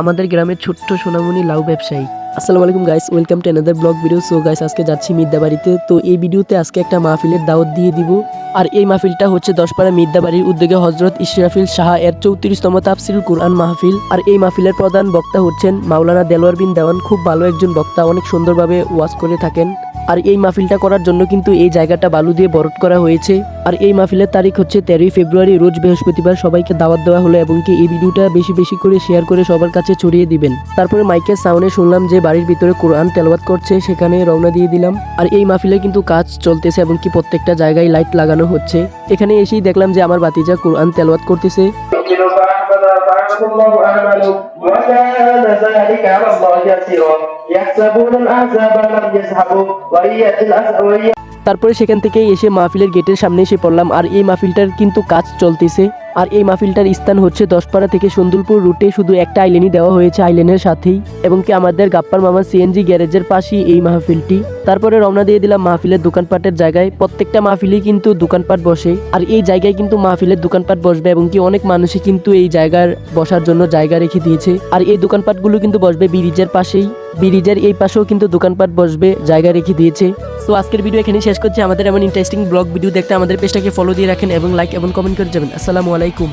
আমাদের গ্রামের ছোট্ট সোনামণি লাউ ব্যবসায়ী। আসসালামু আলাইকুম guys, welcome to another blog video. So guys, আজকে যাচ্ছি মিদ্যাবাড়িতে। তো এই ভিডিওতে আজকে একটা মাহফিলের দাওয়াত দিয়ে দিব। আর এই মাহফিলটা হচ্ছে 10পাড়া মিদ্যাবাড়ির উদ্যোগে হজরত ইশরাফিল শাহ এর 34তম তাফসিরুল কুরআন মাহফিল। আর এই মাহফিলের প্রধান বক্তা হচ্ছেন মাওলানা দেলোয়ার বিন দেওয়ান। খুব ভালো একজন বক্তা, অনেক সুন্দরভাবে ওয়াজ করে থাকেন। আর এই মাহফিলটা করার জন্য কিন্তু এই জায়গাটা বালু দিয়ে ভরাট করা হয়েছে। আর এই মাহফিলের তারিখ হচ্ছে 13ই ফেব্রুয়ারি, রোজ বৃহস্পতিবার। সবাইকে দাওয়াত দেওয়া হলো এবং কি এই ভিডিওটা বেশি বেশি করে শেয়ার করে সবার কাছে ছড়িয়ে দিবেন। তারপরে মাইকের সাউন্ডে শুনলাম যে বাড়ির ভিতরে কোরআন তেলাওয়াত করছে, সেখানে রওনা দিয়ে দিলাম। আর এই মাহফিলে কিন্তু কাজ চলতেছে এবং কি প্রত্যেকটা জায়গায় লাইট লাগানো হচ্ছে। এখানে এসেই দেখলাম যে আমার ভাতিজা কোরআন তেলাওয়াত করতেছে। তারপরে সেখান থেকে এসে মাহফিলের গেটের সামনে এসে পড়লাম। আর এই মাহফিলটার কিন্তু কাজ চলতেছে। আর এই মাহফিলটার স্থান হচ্ছে 10পাড়া থেকে সন্দুলপুর রুটে, শুধু একটা আইল্যান্ডই দেওয়া হয়েছে, আইল্যান্ডের সাথেই এবং কি আমাদের গাপ্পার মামা সিএনজি গ্যারেজের পাশেই এই মাহফিলটি। তারপরে রওনা দিয়ে দিলাম মাহফিলের দোকানপাটের জায়গায়। প্রত্যেকটা মাহফিলেই কিন্তু দোকানপাট বসে। আর এই জায়গায় কিন্তু মাহফিলের দোকানপাট বসবে এবং কি অনেক মানুষই কিন্তু এই জায়গার বসার জন্য জায়গা রেখে দিয়েছে। আর এই দোকানপাটগুলো কিন্তু বসবে ব্রিজের পাশেই। ব্রিজের এই পাশেও কিন্তু দোকানপাট বসবে, জায়গা রেখে দিয়েছে। তো আজকের ভিডিও এখানেই শেষ করছি। আমাদের এমন ইন্টারেস্টিং ব্লগ ভিডিও দেখতে আমাদের পেজটাকে ফলো দিয়ে রাখেন এবং লাইক এবং কমেন্ট করে যাবেন। আসসালামু আলাইকুম।